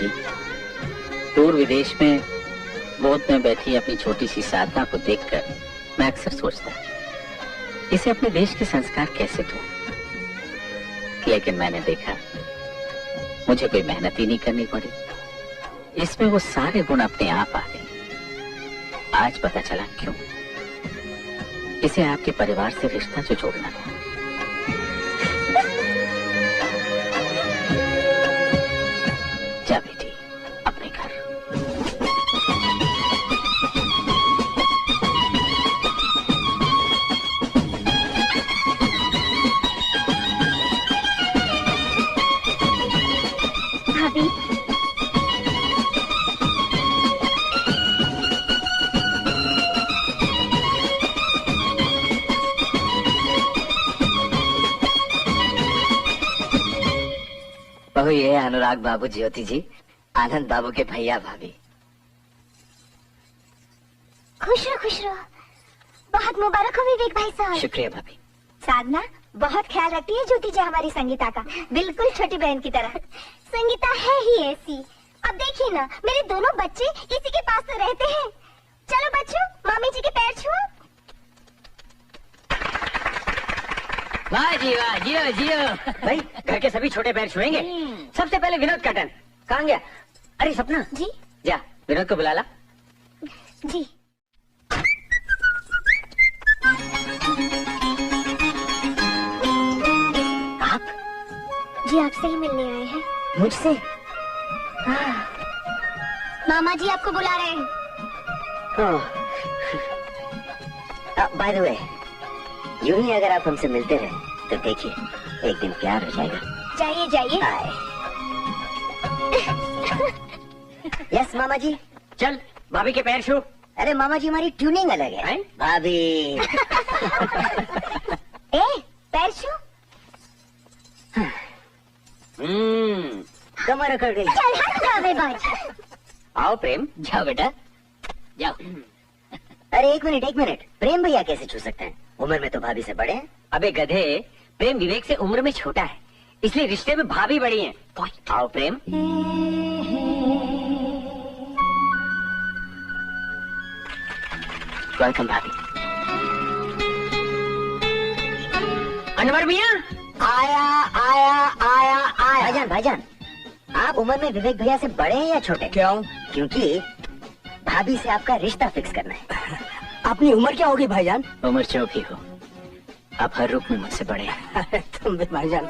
जी, दूर विदेश में गोद में बैठी अपनी छोटी सी साधना को देखकर मैं अक्सर सोचता इसे अपने देश के संस्कार कैसे दूं, लेकिन मैंने देखा मुझे कोई मेहनत ही नहीं करनी पड़ी, इसमें वो सारे गुण अपने आप आ गए। आज पता चला क्यों। इसे आपके परिवार से रिश्ता जो जोड़ना था। जा बेटी अपने घर। भाभी, बहू ये अनुराग बाबू, ज्योति जी, आनंद बाबू के भैया भाभी। खुश रहो खुश रहो। बहुत मुबारक हो विवेक भाई साहब। शुक्रिया भाभी। साधना बहुत ख्याल रखती है ज्योति जी हमारी संगीता का, बिल्कुल छोटी बहन की तरह। संगीता है ही ऐसी। अब देखिए ना, मेरे दोनों बच्चे इसी के पास तो रहते हैं। चलो बच्चों, मामी जी के पैर छुओ। वाह जी वाह, जियो जियो। भाई घर के सभी छोटे पैर छुएंगे। सबसे पहले विनोद का टर्न। कहाँ गया? अरे सपना जी, जा विनोद को बुला ला। जी आप? जी आपसे ही मिलने आए हैं। मुझसे? मामा जी आपको बुला रहे हैं। बाय द वे, यूं ही अगर आप हमसे मिलते रहे तो देखिए एक दिन प्यार हो जाएगा। जाइए जाइए। यस मामा जी। चल भाभी के पैर छू। अरे मामा जी हमारी ट्यूनिंग अलग है। भाभी ए पैर छू। कमर अकड़ गई। चल हट जावेबाज। आओ प्रेम, जाओ बेटा जाओ। अरे एक मिनट, प्रेम भैया कैसे छू सकते हैं? उम्र में तो भाभी से बड़े हैं। अबे गधे, प्रेम विवेक से उम्र में छोटा है, इसलिए रिश्ते में भाभी बड़ी हैं। आओ प्रेम। वेलकम भाभी। अनवर भैया। आया। भाईजान, आप उम्र में विवेक भैया से बड़े हैं या छोटे? क्यों? क्योंकि भाभी से आपका रिश्ता फिक्स करना है। अपनी उम्र क्या होगी भाईजान? उम्र जो भी हो, आप हर रूप में मुझसे बड़े हैं। तुम भी भाईजान।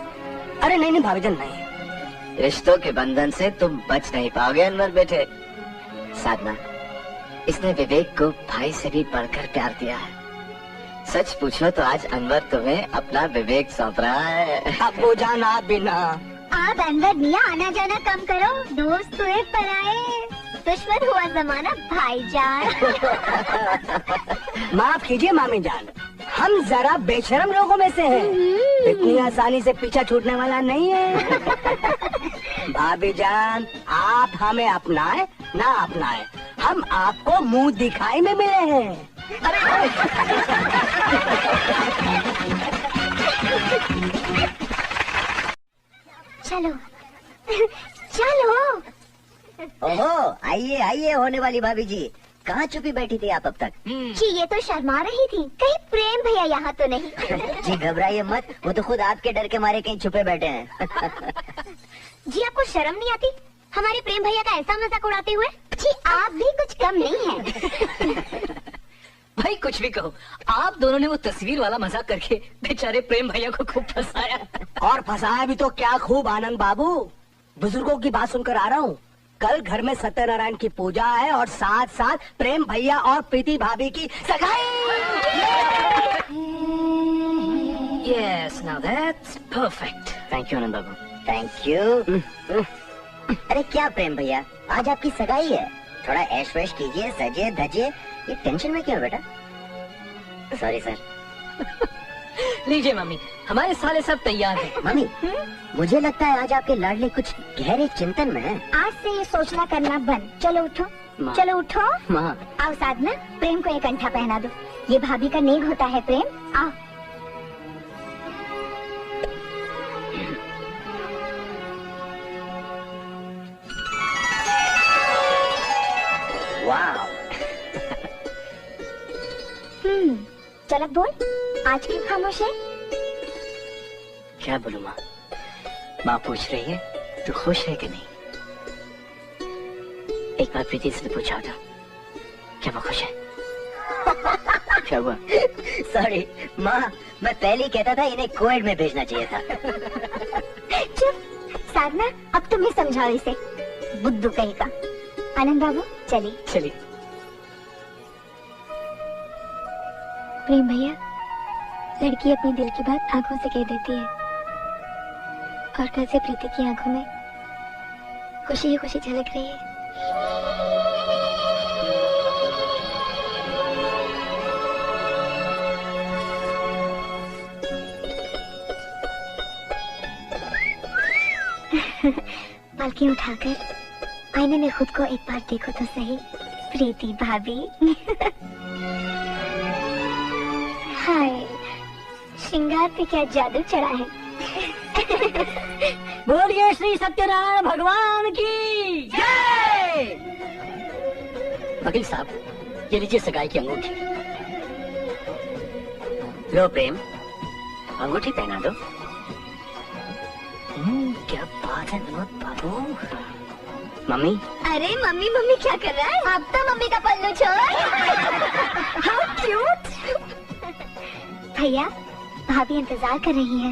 अरे नहीं भाईजान नहीं, रिश्तों के बंधन से तुम बच नहीं पाओगे अनवर बेटे। साधना, इसने विवेक को भाई से भी बढ़कर प्यार दिया है। सच पूछो तो आज अनवर तुम्हें अपना विवेक सौंप रहा है। अब जाना बिना। आप अनवर मियाँ आना जाना कम करो, दोस्त हुए पराए, दुश्मन हुआ जमाना भाईजान। माफ कीजिए मामी जान, हम जरा बेशरम लोगों में से हैं। इतनी आसानी से पीछा छूटने वाला नहीं है। भाभी जान, आप हमें अपनाए ना अपनाए, हम आपको मुंह दिखाई में मिले हैं। चलो चलो। ओहो, आइए होने वाली भाभी जी, कहाँ छुपी बैठी थी आप अब तक? जी ये तो शर्मा रही थी, कहीं प्रेम भैया यहाँ तो नहीं? जी घबराइए मत, वो तो खुद आपके डर के मारे कहीं छुपे बैठे हैं। जी आपको शर्म नहीं आती हमारे प्रेम भैया का ऐसा मजाक उड़ाते हुए? जी आप भी कुछ कम नहीं है। भाई कुछ भी कहो, आप दोनों ने वो तस्वीर वाला मजाक करके बेचारे प्रेम भैया को खूब फंसाया। और फंसाया भी तो क्या खूब आनंद बाबू। बुजुर्गों की बात सुनकर आ रहा हूँ, कल घर में सत्यनारायण की पूजा है और साथ साथ प्रेम भैया और प्रीति भाभी की सगाई। Yes, now that's perfect. Thank you Anand Babu. Thank you. अरे क्या प्रेम भैया, आज आपकी सगाई है, थोड़ा ऐश वैश कीजिए, सजे धजे। ये टेंशन में क्यों बेटा? Sorry sir. लीजिए मम्मी, हमारे साले सब तैयार हैं। मम्मी, मुझे लगता है आज आपके लाडले कुछ गहरे चिंतन में हैं। आज से ये सोचना करना बंद। चलो उठो, चलो उठो। माँ। आओ साधना, प्रेम को एक अंगूठा पहना दो, ये भाभी का नेग होता है प्रेम। आओ। चल अब बोल, आज क्यों खामोश है? क्या बोलूं माँ? माँ पूछ रही है तू खुश है कि नहीं। एक बार प्रीति से पूछा था, क्या वो खुश है? क्या हुआ? सॉरी माँ, मैं पहले ही कहता था इन्हें कोएड में भेजना चाहिए था। चुप साधना, अब तुम ही समझाओ इसे, बुद्धू कहीं का। आनंद बाबू चलिए। चलिए। प्रेम भैया, लड़की अपनी दिल की बात आंखों से कह देती है, और कल से प्रीति की आंखों में खुशी ही खुशी झलक रही है। पलकें उठाकर आईने में खुद को एक बार देखो तो सही, प्रीति भाभी। हाय, श्रृंगार पे क्या जादू चढ़ा है। बोलिए श्री सत्यनारायण भगवान की जय। वकील साहब, ये लीजिए सगाई की अंगूठी। लो प्रेम, अंगूठी पहना दो। क्या बात है विनोद बाबू। मम्मी। अरे मम्मी मम्मी क्या कर रहा है? अब तो मम्मी का पल्लू छोड़। How cute। भैया, भाभी इंतजार कर रही है।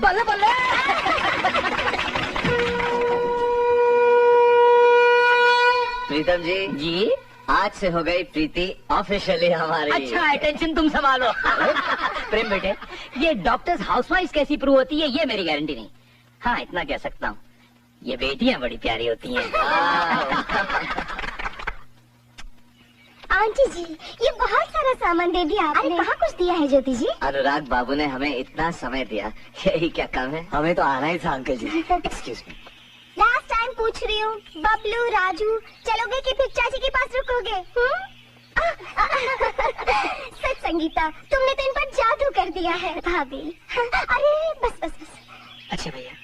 बल्ले बल्ले। प्रीतम जी। जी, आज से हो गई प्रीति ऑफिशियली हमारी। अच्छा, अटेंशन तुम संभालो। प्रेम बेटे, ये डॉक्टर्स हाउसवाइफ कैसी प्रूव होती है ये मेरी गारंटी नहीं। हाँ, इतना कह सकता हूँ, ये बेटियां बड़ी प्यारी होती हैं। आंटी जी, ये बहुत सारा सामान दे दिया आपने। अरे कहाँ कुछ दिया है ज्योति जी? अनुराग बाबू ने हमें इतना समय दिया, यही क्या कम है? हमें तो आना ही था uncle ji. Excuse me. Last time पूछ रही हूँ, बबलू राजू चलोगे कि फिर चाची के पास रुकोगे? सच संगीता, तुमने तो इन पर जादू कर दिया है भाभी। अरे बस बस बस। अच्छा भैया।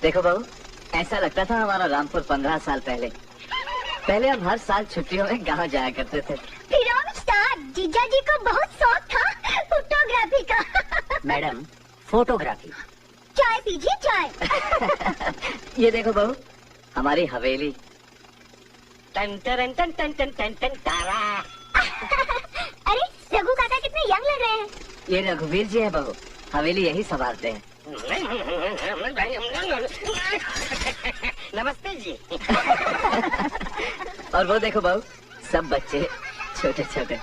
देखो बहू, ऐसा लगता था हमारा रामपुर 15 साल पहले। पहले हम हर साल छुट्टियों में गांव जाया करते थे। जीजा जी को बहुत शौक था फोटोग्राफी का। Madam, photography. चाय पीजिए चाय। ये देखो बहू, हमारी हवेली। Ton ton ton ton ton ton ton तारा। अरे रघु काका कितने यंग लग रहे हैं। ये रघुवीर जी है बहू, हवेली यही संभालते हैं। नमस्ते जी। और वो देखो बहू, सब बच्चे छोटे छोटे।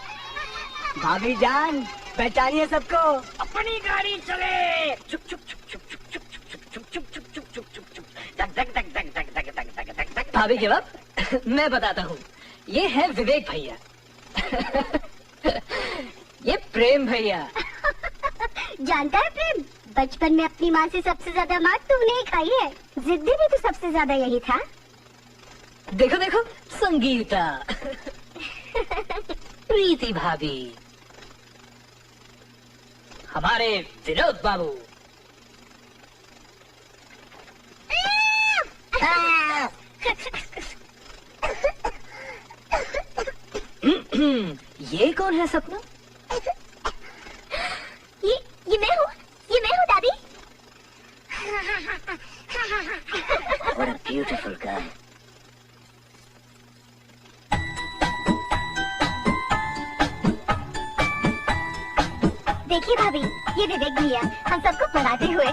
भाभी जान, पहचानिए सबको। अपनी गाड़ी चले। चुप चुप चुप चुप चुप चुप चुप चुप चुप चुप चुप चुप चुप चुप धक धक धक धक धक धक धक धक धक धक। भाभी के बाप, मैं बताता हूँ, ये है विवेक भैया। ये प्रेम भैया। जानता है प्रेम, बचपन में अपनी माँ से सबसे ज्यादा मार तूने ही खाई है। जिद्दी भी तो सबसे ज्यादा यही था। देखो देखो, संगीता। प्रीति भाभी। हमारे विनोद बाबू। ये कौन है सपना? ये मैं हूँ दादी। What a beautiful guy. देखिए भाभी, ये विवेक भैया हम सबको पढ़ाते हुए।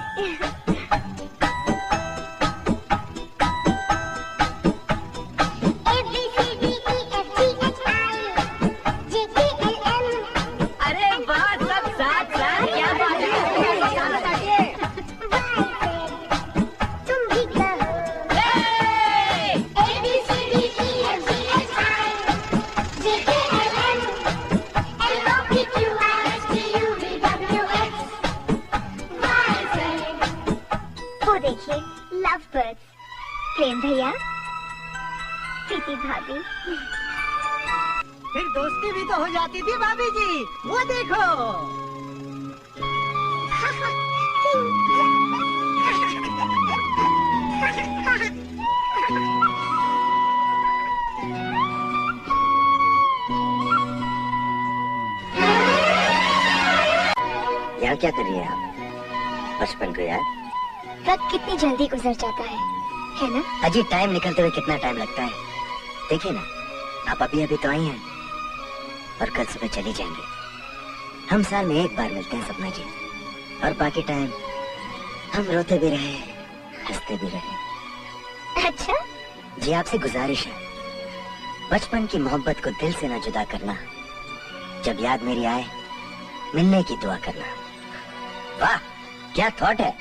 अरे वाह, सब साथ साथ, क्या बात है। तुम भी देखिए, लव बर्ड्स, प्रेम भैया, प्रीति भाभी। फिर दोस्ती भी तो हो जाती थी भाभी जी, वो देखो। यहाँ क्या कर रही हैं आप? बचपन को याद? वक्त कितनी जल्दी गुजर जाता है ना? अजी टाइम निकलते हुए कितना टाइम लगता है। देखिए ना, आप अभी अभी तो आई हैं और कल सुबह चली जाएंगी। हम साल में एक बार मिलते हैं सपना जी, और बाकी टाइम हम रोते भी रहे, हंसते भी रहे। अच्छा? जी आपसे गुजारिश है, बचपन की मोहब्बत को दिल से ना जुदा करना। जब याद मेरी आए, मिलने की दुआ करना। वाह, क्या थॉट है।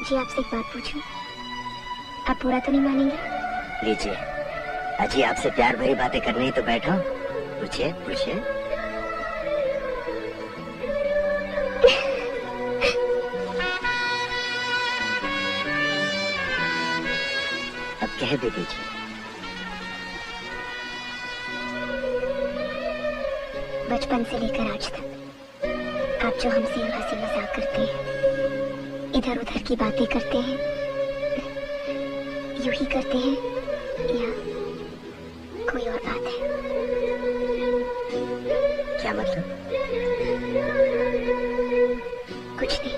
जी आपसे एक बात पूछूं? आप पूरा तो नहीं मानेंगे? लीजिए, अजी आपसे प्यार भरी बातें करने ही तो बैठा हूं। पूछिए पूछिए। अब कह भी दीजिए। बचपन से लेकर आज तक आप जो हमसे हंसी मजाक करते हैं, इधर उधर की बातें करते हैं, यूं ही करते हैं या कोई और बात है? क्या मतलब? कुछ नहीं।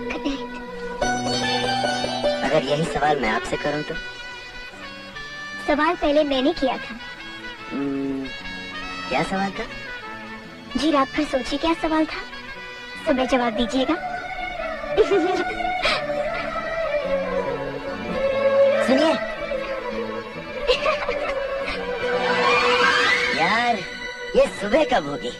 Good night. अगर यही सवाल मैं आपसे करूं तो? सवाल पहले मैंने किया था। क्या सवाल था? जी रात भर सोचिए क्या सवाल था, सुबह जवाब दीजिएगा। सुनिए यार, ये सुबह कब होगी?